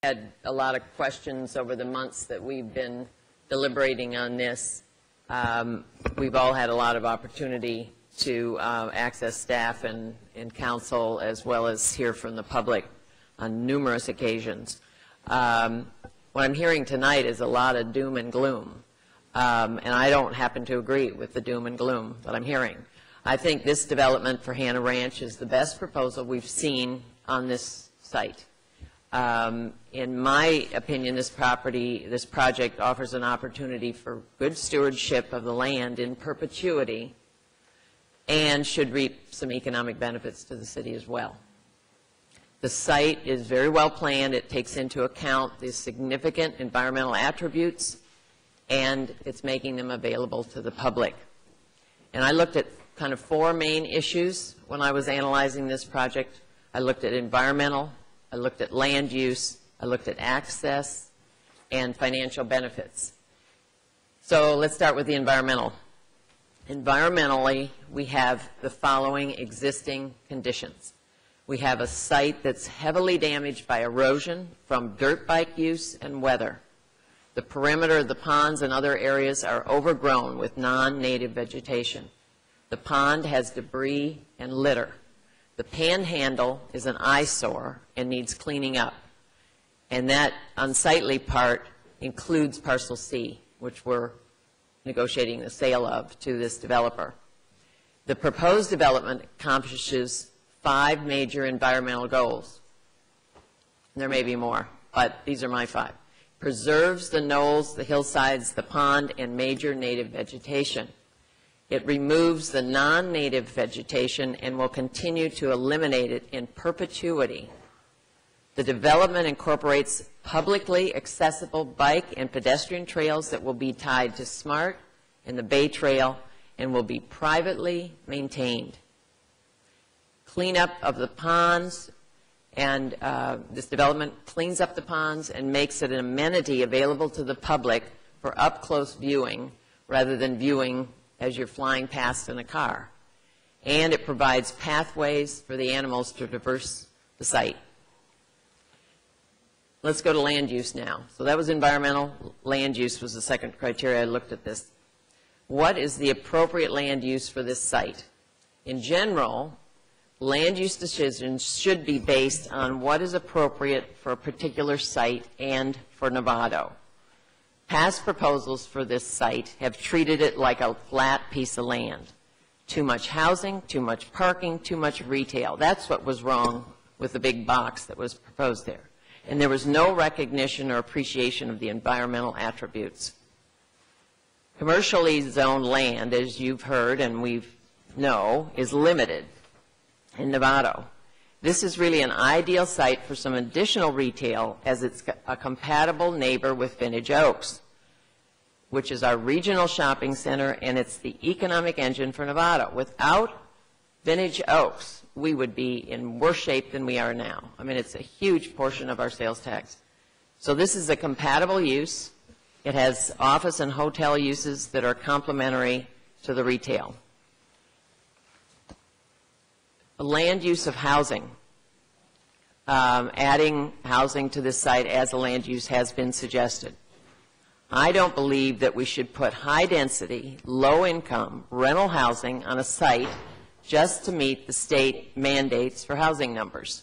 Had a lot of questions over the months that we've been deliberating on this. We've all had a lot of opportunity to access staff and council, as well as hear from the public on numerous occasions. What I'm hearing tonight is a lot of doom and gloom, and I don't happen to agree with the doom and gloom that I'm hearing. I think this development for Hanna Ranch is the best proposal we've seen on this site. In my opinion, this project offers an opportunity for good stewardship of the land in perpetuity and should reap some economic benefits to the city as well. The site is very well planned. It takes into account the significant environmental attributes, and it's making them available to the public. And I looked at kind of four main issues when I was analyzing this project. I looked at environmental, I looked at land use, I looked at access, and financial benefits. So let's start with the environmental. Environmentally, we have the following existing conditions. We have a site that's heavily damaged by erosion from dirt bike use and weather. The perimeter of the ponds and other areas are overgrown with non-native vegetation. The pond has debris and litter. The panhandle is an eyesore and needs cleaning up. And that unsightly part includes Parcel C, which we're negotiating the sale of to this developer. The proposed development accomplishes 5 major environmental goals. There may be more, but these are my 5. Preserves the knolls, the hillsides, the pond, and major native vegetation. It removes the non-native vegetation and will continue to eliminate it in perpetuity. The development incorporates publicly accessible bike and pedestrian trails that will be tied to SMART and the Bay Trail and will be privately maintained. Cleanup of the ponds, and this development cleans up the ponds and makes it an amenity available to the public for up-close viewing rather than viewing as you're flying past in a car. And it provides pathways for the animals to traverse the site. Let's go to land use now. So that was environmental. Land use was the second criteria I looked at this. What is the appropriate land use for this site? In general, land use decisions should be based on what is appropriate for a particular site and for Novato. Past proposals for this site have treated it like a flat piece of land. Too much housing, too much parking, too much retail. That's what was wrong with the big box that was proposed there. And there was no recognition or appreciation of the environmental attributes. Commercially zoned land, as you've heard and we know, is limited in Novato. This is really an ideal site for some additional retail, as it's a compatible neighbor with Vintage Oaks, which is our regional shopping center, and it's the economic engine for Novato. Without Vintage Oaks, we would be in worse shape than we are now. I mean, it's a huge portion of our sales tax. So this is a compatible use. It has office and hotel uses that are complementary to the retail. Land use of housing. Adding housing to this site as a land use has been suggested. I don't believe that we should put high-density, low-income rental housing on a site just to meet the state mandates for housing numbers.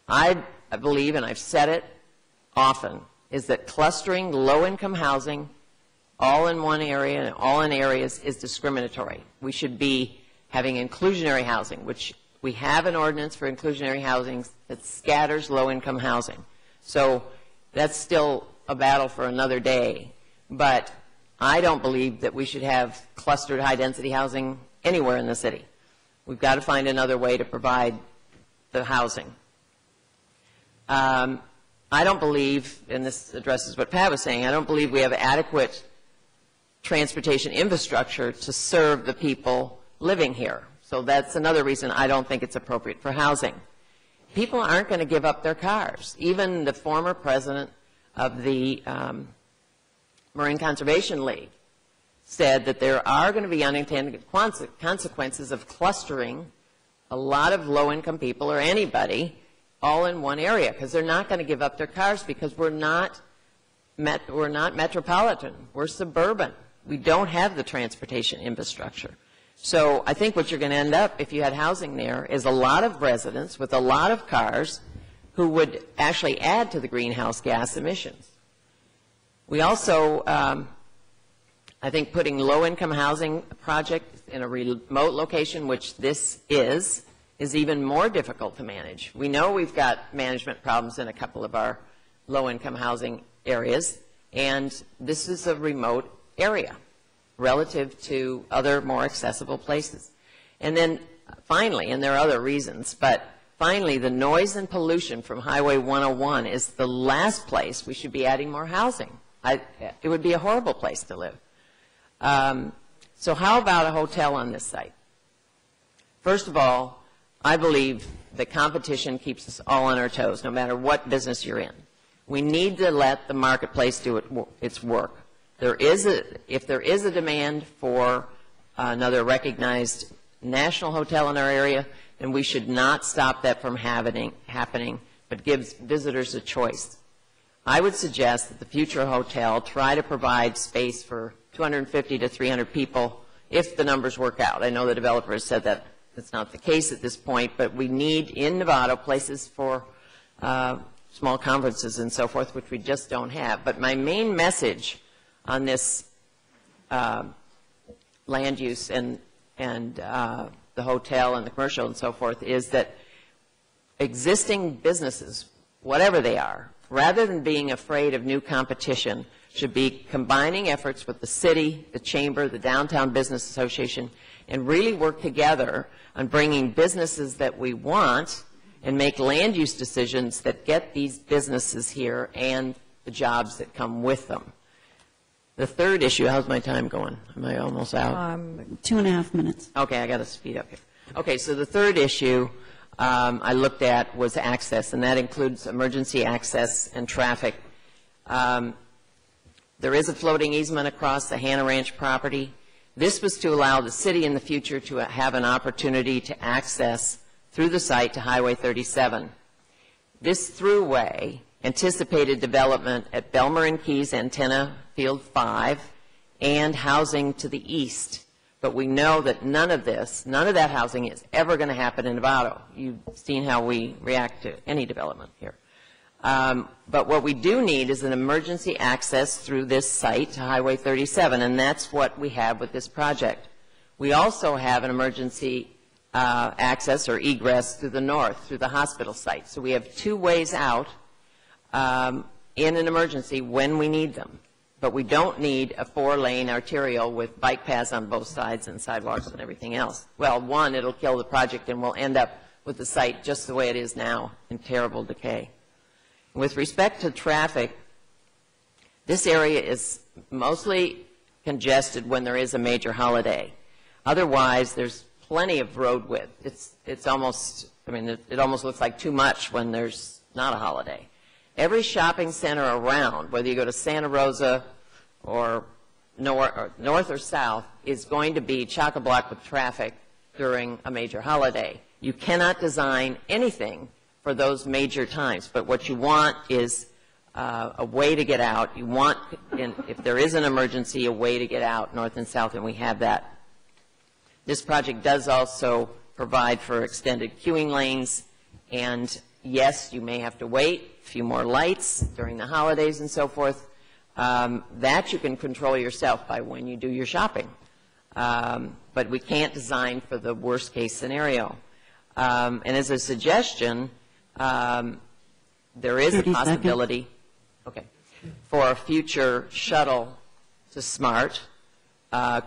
I believe, and I've said it often, is that clustering low-income housing all in one area and all in areas is discriminatory. We should be having inclusionary housing, which we have an ordinance for inclusionary housing that scatters low-income housing. So that's still a battle for another day. But I don't believe that we should have clustered high-density housing anywhere in the city. We've got to find another way to provide the housing. I don't believe, and this addresses what Pat was saying, I don't believe we have adequate transportation infrastructure to serve the people living here. So that's another reason I don't think it's appropriate for housing. People aren't going to give up their cars. Even the former president of the Marine Conservation League said that there are going to be unintended consequences of clustering a lot of low-income people or anybody all in one area, because they're not going to give up their cars, because we're not metropolitan. We're suburban. We don't have the transportation infrastructure. So I think what you're going to end up, if you had housing there, is a lot of residents with a lot of cars who would actually add to the greenhouse gas emissions. We also, I think putting low-income housing projects in a remote location, which this is even more difficult to manage. We know we've got management problems in a couple of our low-income housing areas, and this is a remote area relative to other more accessible places. And then finally, and there are other reasons, but finally, the noise and pollution from Highway 101 is the last place we should be adding more housing. It would be a horrible place to live. So how about a hotel on this site? First of all, I believe that competition keeps us all on our toes, no matter what business you're in. We need to let the marketplace do its work. If there is a demand for another recognized national hotel in our area, then we should not stop that from happening, but give visitors a choice. I would suggest that the future hotel try to provide space for 250 to 300 people if the numbers work out. I know the developer has said that that's not the case at this point, but we need in Nevada places for small conferences and so forth, which we just don't have. But my main message on this land use and the hotel and the commercial and so forth is that existing businesses, whatever they are, rather than being afraid of new competition, should be combining efforts with the city, the chamber, the Downtown Business Association, and really work together on bringing businesses that we want and make land use decisions that get these businesses here and the jobs that come with them. The third issue, how's my time going? Am I almost out? 2.5 minutes. Okay, I got to speed up here. Okay, so the third issue I looked at was access, and that includes emergency access and traffic. There is a floating easement across the Hanna Ranch property. This was to allow the city in the future to have an opportunity to access through the site to Highway 37. This throughway anticipated development at Belmer & Keys Antenna Field 5 and housing to the east. But we know that none of that housing is ever going to happen in Nevada. You've seen how we react to any development here. But what we do need is an emergency access through this site to Highway 37, and that's what we have with this project. We also have an emergency access or egress through the north, through the hospital site. So we have two ways out in an emergency when we need them. But we don't need a 4-lane arterial with bike paths on both sides and sidewalks and everything else. Well, one, it'll kill the project and we'll end up with the site just the way it is now in terrible decay. With respect to traffic, this area is mostly congested when there is a major holiday. Otherwise, there's plenty of road width. It's almost, I mean, it almost looks like too much when there's not a holiday. Every shopping center around, whether you go to Santa Rosa or north or south, is going to be chock-a-block with traffic during a major holiday. You cannot design anything for those major times, but what you want is a way to get out. You want, if there is an emergency, a way to get out north and south, and we have that. This project does also provide for extended queuing lanes, and yes, you may have to wait a few more lights during the holidays and so forth. That you can control yourself by when you do your shopping. But we can't design for the worst case scenario. And as a suggestion, there is a possibility for a future shuttle to SMART.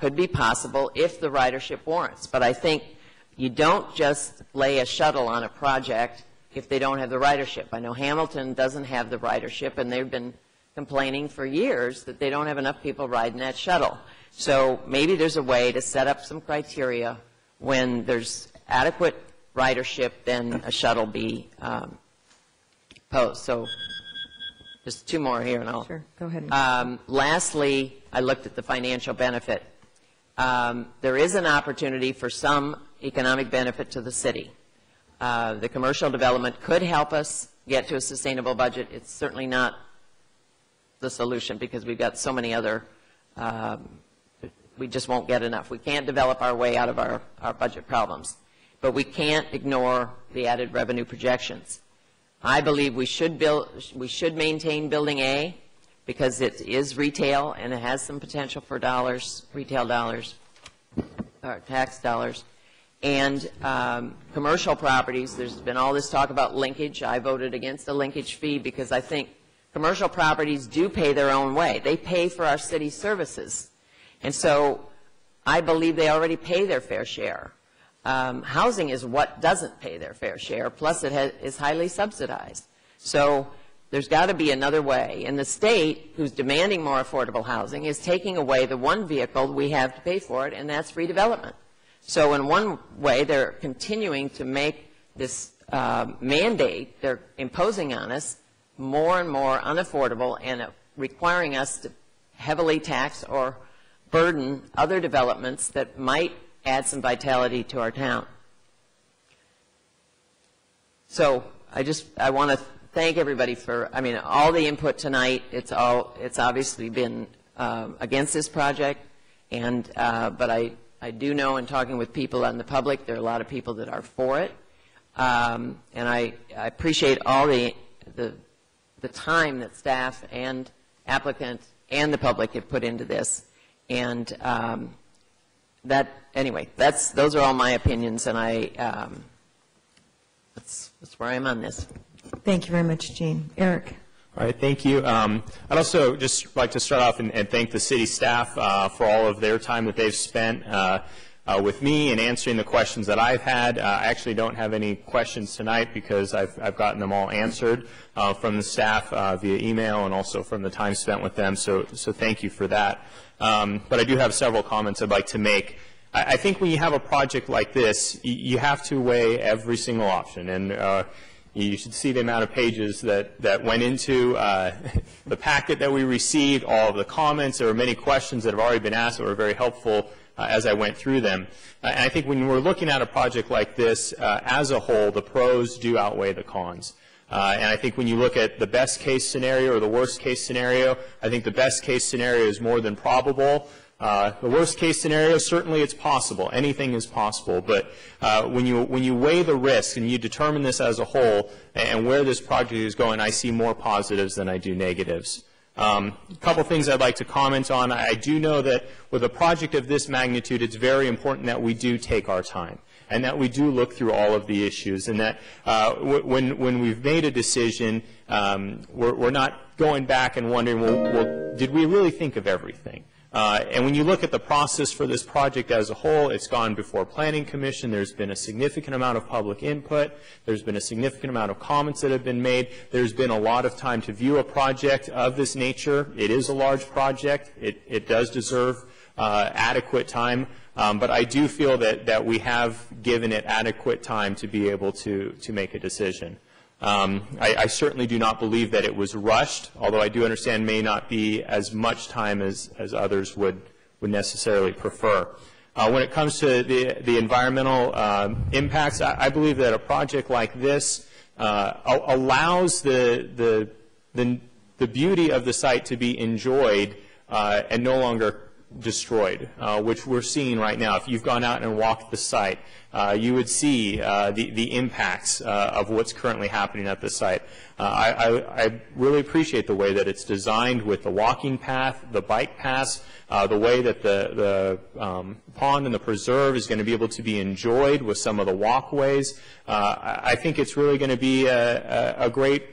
Could be possible if the ridership warrants. But I think you don't just lay a shuttle on a project if they don't have the ridership. I know Hamilton doesn't have the ridership, and they've been complaining for years that they don't have enough people riding that shuttle. So maybe there's a way to set up some criteria when there's adequate ridership, then a shuttle be posed. So just two more here, and I'll... Sure, go ahead. Lastly, I looked at the financial benefit. There is an opportunity for some economic benefit to the city. The commercial development could help us get to a sustainable budget. It's certainly not the solution because we've got so many other, we just won't get enough. We can't develop our way out of our budget problems. But we can't ignore the added revenue projections. I believe we should maintain Building A because it is retail and it has some potential for dollars, retail dollars, or tax dollars. And commercial properties, there's been all this talk about linkage. I voted against the linkage fee because I think commercial properties do pay their own way. They pay for our city services. And so I believe they already pay their fair share. Housing is what doesn't pay their fair share, plus it is highly subsidized. So there's got to be another way. And the state, who's demanding more affordable housing, is taking away the one vehicle we have to pay for it, and that's redevelopment. So in one way, they're continuing to make this mandate they're imposing on us more and more unaffordable and requiring us to heavily tax or burden other developments that might add some vitality to our town. So I want to thank everybody for, I mean, all the input tonight. It's obviously been against this project, and but I do know in talking with people in the public, there are a lot of people that are for it, and I appreciate all the time that staff and applicant and the public have put into this, and anyway, those are all my opinions, and that's where I am on this. Thank you very much, Jean. Eric. All right, thank you. I'd also just like to start off and thank the city staff for all of their time that they've spent with me and answering the questions that I've had. I actually don't have any questions tonight because I've gotten them all answered from the staff via email and also from the time spent with them, so thank you for that. But I do have several comments I'd like to make. I think when you have a project like this, you have to weigh every single option, and you should see the amount of pages that went into the packet that we received, all of the comments. There were many questions that have already been asked that were very helpful as I went through them. And I think when we're looking at a project like this, as a whole, the pros do outweigh the cons. And I think when you look at the best case scenario or the worst case scenario, I think the best case scenario is more than probable. The worst case scenario, certainly it's possible. Anything is possible. But when you weigh the risks and you determine this as a whole and where this project is going, I see more positives than I do negatives. A couple things I'd like to comment on. I do know that with a project of this magnitude, it's very important that we do take our time and that we do look through all of the issues, and that when we've made a decision, we're not going back and wondering, well, did we really think of everything? And when you look at the process for this project as a whole, it's gone before Planning Commission. There's been a significant amount of public input. There's been a significant amount of comments that have been made. There's been a lot of time to view a project of this nature. It is a large project. It does deserve adequate time. But I do feel that we have given it adequate time to be able to make a decision. I certainly do not believe that it was rushed, although I do understand may not be as much time as others would necessarily prefer. When it comes to the environmental impacts, I believe that a project like this allows the beauty of the site to be enjoyed and no longer destroyed, which we're seeing right now. If you've gone out and walked the site, you would see the impacts of what's currently happening at the site. I really appreciate the way that it's designed with the walking path, the bike paths, the way that the pond and the preserve is going to be able to be enjoyed with some of the walkways. I think it's really going to be a great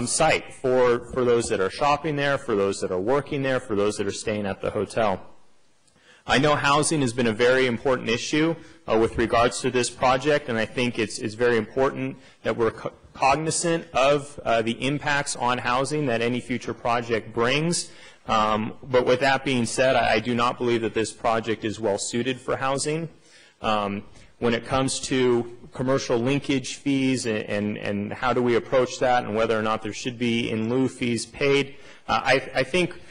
site for those that are shopping there, for those that are working there, for those that are staying at the hotel. I know housing has been a very important issue with regards to this project, and I think it's very important that we're cognizant of the impacts on housing that any future project brings. But with that being said, I do not believe that this project is well suited for housing. When it comes to commercial linkage fees and how do we approach that and whether or not there should be in lieu fees paid, I think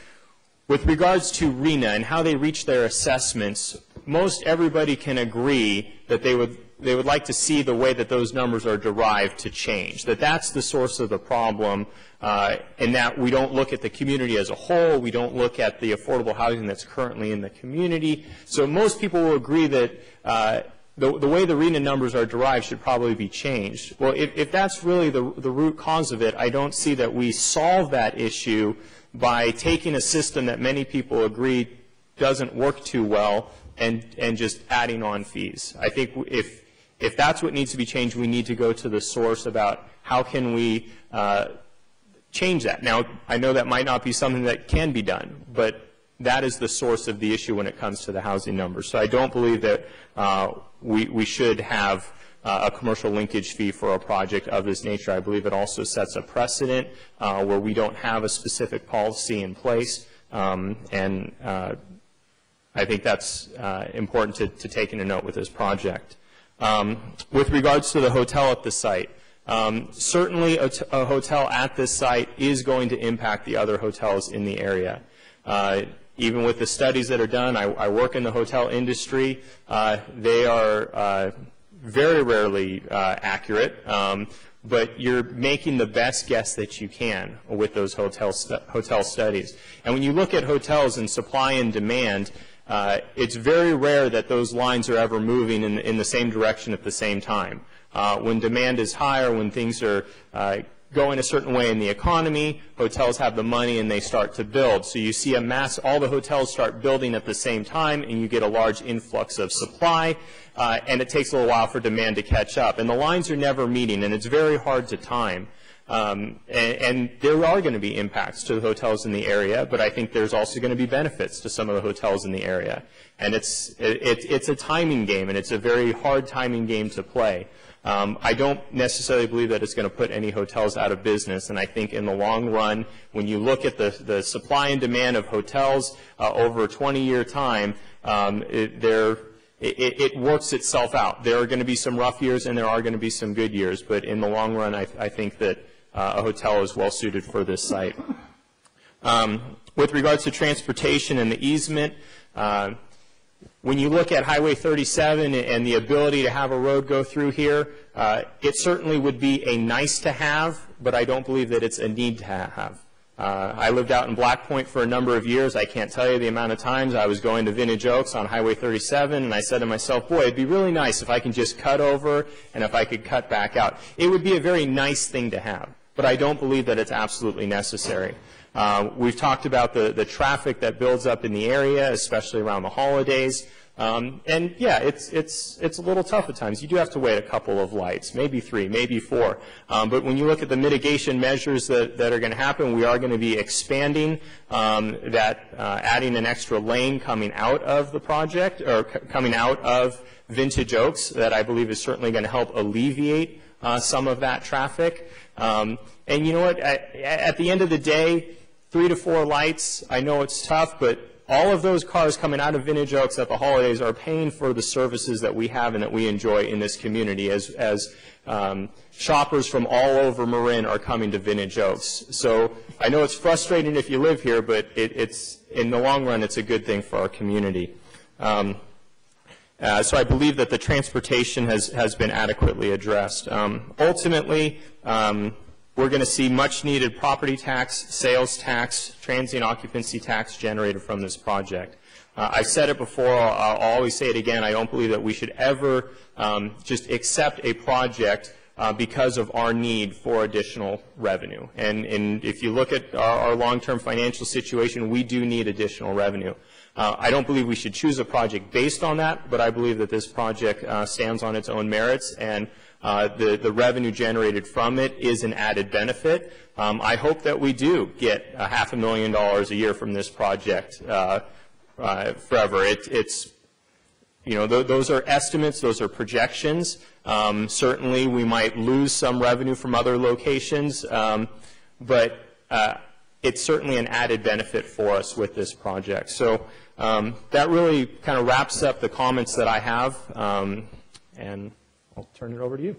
with regards to RENA and how they reach their assessments, most everybody can agree that they would they would like to see the way that those numbers are derived to change, that's the source of the problem, and that we don't look at the community as a whole, we don't look at the affordable housing that's currently in the community. So most people will agree that the way the RHNA numbers are derived should probably be changed. Well, if that's really the root cause of it, I don't see that we solve that issue by taking a system that many people agree doesn't work too well and just adding on fees. I think if that's what needs to be changed, we need to go to the source about how can we change that. Now, I know that might not be something that can be done, but that is the source of the issue when it comes to the housing numbers. So I don't believe that we should have a commercial linkage fee for a project of this nature. I believe it also sets a precedent where we don't have a specific policy in place, and I think that's important to take into note with this project. With regards to the hotel at the site, certainly a hotel at this site is going to impact the other hotels in the area. Even with the studies that are done, I work in the hotel industry. They are very rarely accurate, but you're making the best guess that you can with those hotel studies. And when you look at hotels and supply and demand, it's very rare that those lines are ever moving in the same direction at the same time. When demand is higher, when things are going a certain way in the economy, hotels have the money and they start to build. So you see all the hotels start building at the same time, and you get a large influx of supply, and it takes a little while for demand to catch up. And the lines are never meeting, and it's very hard to time. And there are going to be impacts to the hotels in the area, but I think there's also going to be benefits to some of the hotels in the area. And it's a timing game, and it's a very hard timing game to play. I don't necessarily believe that it's going to put any hotels out of business, and I think in the long run, when you look at the supply and demand of hotels over a 20-year time, it works itself out. There are going to be some rough years and there are going to be some good years, but in the long run, I think that a hotel is well suited for this site. With regards to transportation and the easement, when you look at Highway 37 and the ability to have a road go through here, it certainly would be a nice to have, but I don't believe that it's a need to have. I lived out in Black Point for a number of years. I can't tell you the amount of times I was going to Vintage Oaks on Highway 37, and I said to myself, boy, it'd be really nice if I can just cut over and if I could cut back out. It would be a very nice thing to have, but I don't believe that it's absolutely necessary. We've talked about the traffic that builds up in the area, especially around the holidays. And yeah, it's a little tough at times. You do have to wait a couple of lights, maybe 3, maybe 4. But when you look at the mitigation measures that are going to happen, we are going to be expanding adding an extra lane coming out of the project, or coming out of Vintage Oaks, that I believe is certainly going to help alleviate some of that traffic. And you know what, at the end of the day, 3 to 4 lights, I know it's tough, but all of those cars coming out of Vintage Oaks at the holidays are paying for the services that we have and that we enjoy in this community as shoppers from all over Marin are coming to Vintage Oaks. So I know it's frustrating if you live here, but it's in the long run, it's a good thing for our community. So I believe that the transportation has been adequately addressed. Ultimately, we're going to see much needed property tax, sales tax, transient occupancy tax generated from this project. I've said it before, I'll always say it again, I don't believe that we should ever just accept a project because of our need for additional revenue. And if you look at our long-term financial situation, we do need additional revenue. I don't believe we should choose a project based on that, but I believe that this project stands on its own merits, and the revenue generated from it is an added benefit. I hope that we do get $500,000 a year from this project forever. It's you know, those are estimates, those are projections. Certainly we might lose some revenue from other locations, but it's certainly an added benefit for us with this project. So that really kind of wraps up the comments that I have, and I'll turn it over to you.